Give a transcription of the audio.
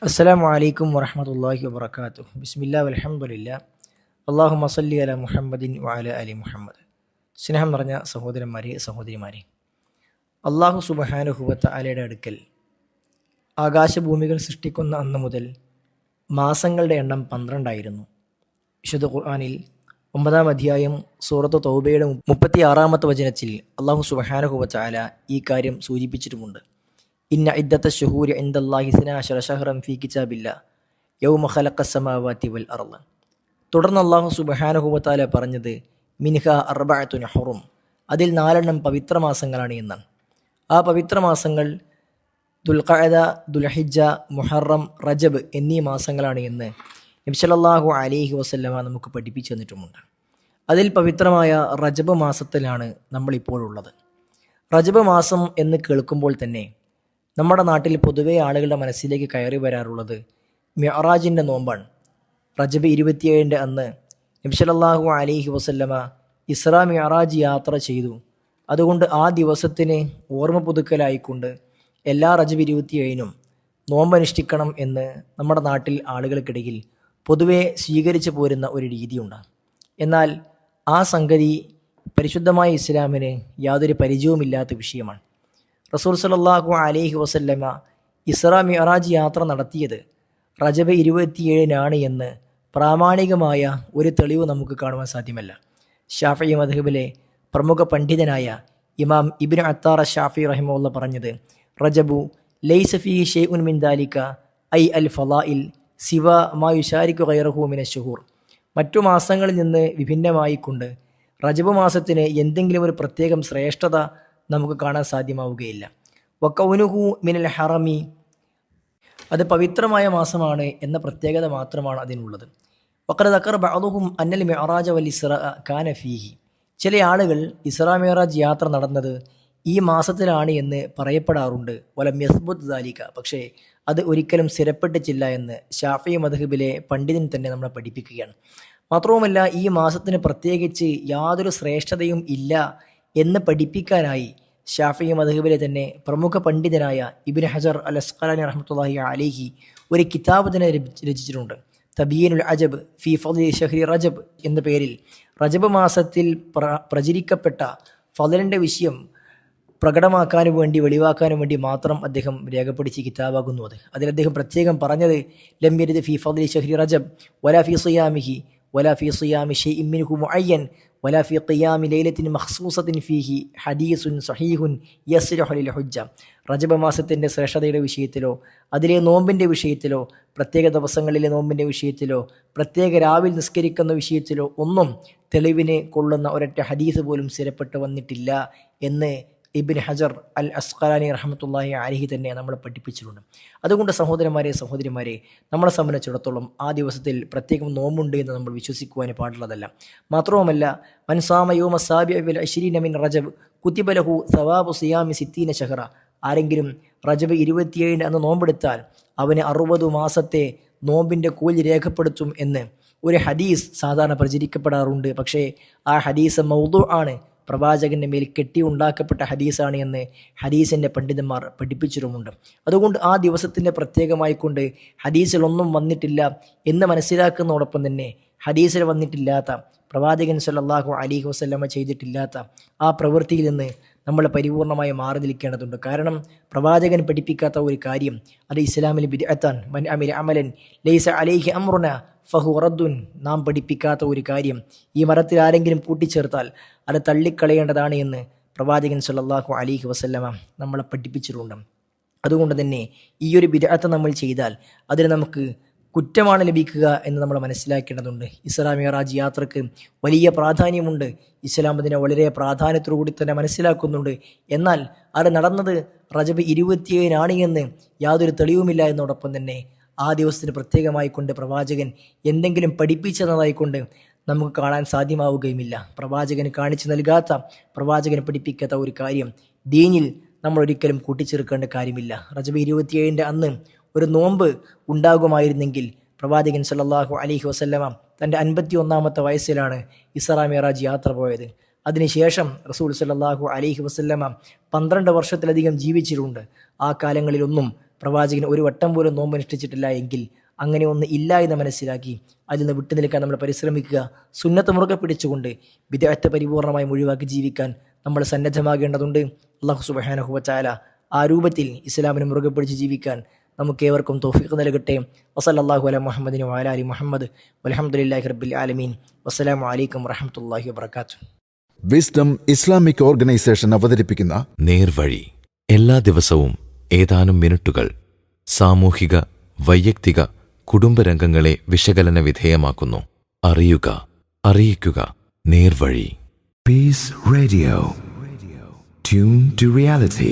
അസ്സലാമു അലൈക്കും വറഹ്മത്തുള്ളാഹി വബറകാതുഹു. ബിസ്മില്ലാ വൽഹംദുലില്ലാ. അല്ലാഹുമ്മ സ്വല്ലി അലാ മുഹമ്മദിൻ വഅലാ അലി മുഹമ്മദ്. സ്നേഹം നിറഞ്ഞ സഹോദരന്മാരെ, സഹോദരിമാരെ, അള്ളാഹു സുബ്ഹാനഹു വ തആലയുടെ അടുക്കൽ ആകാശഭൂമികൾ സൃഷ്ടിക്കുന്ന അന്ന് മുതൽ മാസങ്ങളുടെ എണ്ണം 12 ആയിരുന്നു. വിശുദ്ധ ഖുർആനിൽ 9-ാം അധ്യായം സൂറത്ത് തൗബയുടെ 36-ാമത്തെ വചനത്തിൽ അള്ളാഹു സുബ്ഹാനഹു വ തആല ഈ കാര്യം സൂചിപ്പിച്ചിട്ടുമുണ്ട്. ഇന്ന ഇദ്ദത്ത ശുഹൂരി ഇൻദല്ലാഹി 12 ശഹ്റൻ ഫീ കിതാബില്ലാഹ് യൗമ ഖലഖസ് സമാവാതി വൽ അർള്. തുടർന്ന് അള്ളാഹു സുബ്ഹാനഹു വ തആല പറഞ്ഞത് മിൻഹ അർബഅത്തുൻ ഹുറും, അതിൽ 4 പവിത്രമാസങ്ങളാണ് എന്നാണ്. ആ പവിത്രമാസങ്ങൾ ദുൽഖഅദ, ദുൽഹിജ്ജ, മുഹറം, റജബ് എന്നീ മാസങ്ങളാണ് എന്ന് നബി സല്ലല്ലാഹു അലൈഹി വസല്ലമ നമുക്ക് പഠിപ്പിച്ചു തന്നിട്ടുമുണ്ട്. അതിൽ പവിത്രമായ റജബ് മാസത്തിലാണ് നമ്മളിപ്പോൾ ഉള്ളത്. റജബ് മാസം എന്ന് കേൾക്കുമ്പോൾ തന്നെ നമ്മുടെ നാട്ടിൽ പൊതുവെ ആളുകളുടെ മനസ്സിലേക്ക് കയറി വരാറുള്ളത് മിഅ്റാജിൻ്റെ നോമ്പാണ്. റജബ് 27 അന്ന് നബി സല്ലല്ലാഹു അലൈഹി വസല്ലമ ഇസ്രാ മിഅ്റാജ് യാത്ര ചെയ്തു. അതുകൊണ്ട് ആ ദിവസത്തിന് ഓർമ്മ പുതുക്കലായിക്കൊണ്ട് എല്ലാ റജബ് 27-നും നോമ്പനുഷ്ഠിക്കണം എന്ന് നമ്മുടെ നാട്ടിൽ ആളുകൾക്കിടയിൽ പൊതുവെ സ്വീകരിച്ചു പോരുന്ന ഒരു രീതിയുണ്ട്. എന്നാൽ ആ സംഗതി പരിശുദ്ധമായ ഇസ്ലാമിന് യാതൊരു പരിചയവുമില്ലാത്ത വിഷയമാണ്. റസൂൽ സല്ലല്ലാഹു അലൈഹി വസല്ലമ ഇസ്രാ മിഅ്റാജ് യാത്ര നടത്തിയത് റജബ് 27-നാണ് എന്ന് പ്രാമാണികമായ ഒരു തെളിവ് നമുക്ക് കാണുവാൻ സാധ്യമല്ല. ഷാഫിഈ മദ്ഹബിലെ പ്രമുഖ പണ്ഡിതനായ ഇമാം ഇബ്നു അത്താർ ഷാഫിഈ റഹിമഹുല്ലാഹ് പറഞ്ഞത് റജബു ലൈസ ഫീഹി ഷൈഉൻ മിൻ ദാലിക ഐ അൽ ഫളാഇൽ സിവ മാ യുശാരികു ഗൈറഹു മിനശ് ശുഹൂർ. മറ്റു മാസങ്ങളിൽ നിന്ന് വിഭിന്നമായിക്കൊണ്ട് റജബ് മാസത്തിന് എന്തെങ്കിലും ഒരു പ്രത്യേകം ശ്രേഷ്ഠത നമുക്ക് കാണാൻ സാധ്യമാവുകയില്ല. വകൗനുഹു മിനൽ ഹറമി, അത് പവിത്രമായ മാസമാണ് എന്ന പ്രത്യേകത മാത്രമാണ് അതിനുള്ളത്. വഖദ് ദക്കറ ബഅദുഹും അന്നൽ മിഅ്റാജ വൽ ഇസ്റാ കാന ഫീഹി, ചില ആളുകൾ ഇസ്രാ മിഅ്റാജ് യാത്ര നടന്നത് ഈ മാസത്തിലാണ് എന്ന് പറയപ്പെടാറുണ്ട്. വലം യസ്ബുത് ദാലിക, പക്ഷേ അത് ഒരിക്കലും സ്ഥിരപ്പെട്ടിട്ടില്ല എന്ന് ശാഫിഈ മദ്ഹബിലെ പണ്ഡിതൻ തന്നെ നമ്മളെ പഠിപ്പിക്കുകയാണ്. മാത്രവുമല്ല, ഈ മാസത്തിന് പ്രത്യേകിച്ച് യാതൊരു ശ്രേഷ്ഠതയും ഇല്ല എന്ന് പഠിപ്പിക്കാനായി ശാഫിഈ മദ്ഹബിലെ തന്നെ പ്രമുഖ പണ്ഡിതനായ ഇബ്നു ഹജർ അൽ അസ്ഖലാനി റഹ്മത്തുള്ളാഹി അലൈഹി ഒരു കിതാബ് തന്നെ രചിച്ചിട്ടുണ്ട്. തബീനുൽ അജബ് ഫീ ഫളി ഷഹ്രി റജബ് എന്ന പേരിൽ റജബ് മാസത്തിൽ പ്രചരിക്കപ്പെട്ട ഫളലിൻ്റെ വിഷയം പ്രകടമാക്കാനും വേണ്ടി, വെളിവാക്കാനും വേണ്ടി മാത്രം അദ്ദേഹം രേഖപ്പെടുത്തിയ കിതാബാകുന്നു അത്. അതിൽ അദ്ദേഹം പ്രത്യേകം പറഞ്ഞത് ലം യരിദ് ഫീ ഫളി ഷഹ്രി റജബ് വലാ ഫീ സിയാമിഹി വലാ ഫീ സിയാമി ഷൈഇൻ മിൻഹു മുഅയ്യൻ വലാ ഫീ ഖിയാമി ലൈലത്തിൻ മഖ്സൂസത്തിൻ ഫീഹി ഹദീസുൻ സഹീഹുൻ യസ്ലഹു ലിൽ ഹുജ്ജ. റജബ് മാസത്തിൻ്റെ ശ്രേഷ്ഠതയുടെ വിഷയത്തിലോ അതിലെ നോമ്പിൻ്റെ വിഷയത്തിലോ പ്രത്യേക ദിവസങ്ങളിലെ നോമ്പിൻ്റെ വിഷയത്തിലോ പ്രത്യേക രാവിൽ നിസ്കരിക്കുന്ന വിഷയത്തിലോ ഒന്നും തെളിവിന് കൊള്ളുന്ന ഒരൊറ്റ ഹദീസ് പോലും സ്ഥിരപ്പെട്ടു വന്നിട്ടില്ല എന്ന് ഇബ്നു ഹജർ അൽ അസ്ഖലാനി റഹ്മത്തുള്ളാഹി അലൈഹി തന്നെ നമ്മളെ പഠിപ്പിച്ചിട്ടുണ്ട്. അതുകൊണ്ട് സഹോദരന്മാരെ, സഹോദരിമാരെ, നമ്മളെ സംബന്ധിച്ചിടത്തോളം ആ ദിവസത്തിൽ പ്രത്യേകം നോമ്പുണ്ട് എന്ന് നമ്മൾ വിശ്വസിക്കുവാൻ പാടുള്ളതല്ല. മാത്രവുമല്ല, മൻ സാമ യൗമ സാബിഅ വൽ 20 മിൻ റജബ് കുതിബ ലഹു സവാബു സിയാമി 60 ശഹ്റ. ആരെങ്കിലും റജബ് 27 അന്ന് നോമ്പെടുത്താൽ അവന് 60 മാസത്തെ നോമ്പിൻ്റെ കൂലി രേഖപ്പെടുത്തും എന്ന് ഒരു ഹദീസ് സാധാരണ പ്രചരിക്കപ്പെടാറുണ്ട്. പക്ഷേ ആ ഹദീസ് മൗദൂ ആണ്, പ്രവാചകൻ്റെ മേൽ കെട്ടി ഉണ്ടാക്കപ്പെട്ട ഹദീസാണ് എന്ന് ഹദീസിൻ്റെ പണ്ഡിതന്മാർ പഠിപ്പിച്ചിട്ടുമുണ്ട്. അതുകൊണ്ട് ആ ദിവസത്തിൻ്റെ പ്രത്യേകമായിക്കൊണ്ട് ഹദീസിലൊന്നും വന്നിട്ടില്ല എന്ന് മനസ്സിലാക്കുന്നതോടൊപ്പം തന്നെ ഹദീസിൽ വന്നിട്ടില്ലാത്ത, പ്രവാചകൻ സല്ലല്ലാഹു അലൈഹി വസല്ലമ ചെയ്തിട്ടില്ലാത്ത ആ പ്രവൃത്തിയിൽ നിന്ന് നമ്മൾ പരിപൂർണമായി മാറി നിൽക്കേണ്ടതുണ്ട്. കാരണം പ്രവാചകൻ പഠിപ്പിക്കാത്ത ഒരു കാര്യം അത് ഇസ്ലാമിൽ ബിദ്അത്താൻ. മൻ അമില അമലൻ ലൈസ അലൈഹി അംറുന ഫഹുവ റദ്ദുൻ. നാം പഠിപ്പിക്കാത്ത ഒരു കാര്യം ഈ മരത്തിൽ ആരെങ്കിലും കൂട്ടിച്ചേർത്താൽ അത് തള്ളിക്കളയേണ്ടതാണ് എന്ന് പ്രവാചകൻ സല്ലല്ലാഹു അലൈഹി വസല്ലമ നമ്മളെ പഠിപ്പിച്ചിട്ടുണ്ട്. അതുകൊണ്ട് തന്നെ ഈ ഒരു ബിദ്അത്ത് നമ്മൾ ചെയ്താൽ അതിന് നമുക്ക് കുറ്റമാണ് ലഭിക്കുക എന്ന് നമ്മൾ മനസ്സിലാക്കേണ്ടതുണ്ട്. ഇസ്രാ മിഅ്റാജ് യാത്രക്ക് വലിയ പ്രാധാന്യമുണ്ട്. ഇസ്ലാം അതിനെ വളരെ പ്രാധാന്യത്തോടുകൂടി തന്നെ മനസ്സിലാക്കുന്നുണ്ട്. എന്നാൽ അത് നടന്നത് റജബ് 27-നാണ് എന്ന് യാതൊരു തെളിവുമില്ല എന്നതോടൊപ്പം തന്നെ ആ ദിവസത്തിന് പ്രത്യേകമായിക്കൊണ്ട് പ്രവാചകൻ എന്തെങ്കിലും പഠിപ്പിച്ചതായിക്കൊണ്ട് നമുക്ക് കാണാൻ സാധ്യമാവുകയുമില്ല. പ്രവാചകന് കാണിച്ചു നൽകാത്ത, പ്രവാചകന് പഠിപ്പിക്കാത്ത ഒരു കാര്യം ദീനിൽ നമ്മൾ ഒരിക്കലും കൂട്ടിച്ചേർക്കേണ്ട കാര്യമില്ല. റജബ് 27 അന്ന് ഒരു നോമ്പ് ഉണ്ടാകുമായിരുന്നെങ്കിൽ പ്രവാചകൻ സല്ലല്ലാഹു അലൈഹി വസല്ലമ തൻ്റെ 51-ാമത്തെ വയസ്സിലാണ് ഇസ്രാ മിഅ്റാജ് യാത്ര പോയത്. അതിനുശേഷം റസൂൽ സല്ലല്ലാഹു അലൈഹി വസല്ലമ 12 വർഷത്തിലധികം ജീവിച്ചിട്ടുണ്ട്. ആ കാലങ്ങളിലൊന്നും പ്രവാചകൻ ഒരു വട്ടം പോലും നോമ്പ് അനുഷ്ഠിച്ചിട്ടില്ല എങ്കിൽ അങ്ങനെ ഒന്ന് ഇല്ല എന്ന് മനസ്സിലാക്കി അതിൽ നിന്ന് വിട്ടുനിൽക്കാൻ നമ്മൾ പരിശ്രമിക്കുക. സുന്നത്ത് മുറുകെ പിടിച്ചുകൊണ്ട് ബിദ്അത്ത് പരിപൂർണമായി ഒഴിവാക്കി ജീവിക്കാൻ നമ്മൾ സന്നദ്ധമാകേണ്ടതുണ്ട്. അല്ലാഹു സുബ്ഹാനഹു വ തആല ആ രൂപത്തിൽ ഇസ്ലാമിനെ മുറുകെ പിടിച്ച് ജീവിക്കാൻ നമുക്കേവർക്കും തൗഫീഖ് നൽകട്ടെ. വസല്ലല്ലാഹു അലാ മുഹമ്മദിൻ വഅലാ ആലി മുഹമ്മദ് വൽഹംദുലില്ലാഹി റബ്ബിൽ ആലമീൻ. വസ്സലാമു അലൈക്കും വറഹ്മത്തുള്ളാഹി വബറകാതുഹു. വിസ്ഡം ഇസ്ലാമിക് ഓർഗനൈസേഷൻ അവതരിപ്പിക്കുന്ന നേർവഴി എല്ലാ ദിവസവും ഏതാനും മിനിറ്റുകൾ സാമൂഹിക, വൈയക്തിക, കുടുംബരംഗങ്ങളെ വിശകലന വിധേയമാക്കുന്നു. അറിയുക, അറിയിക്കുക. നേർവഴി. Peace Radio. Tune to reality.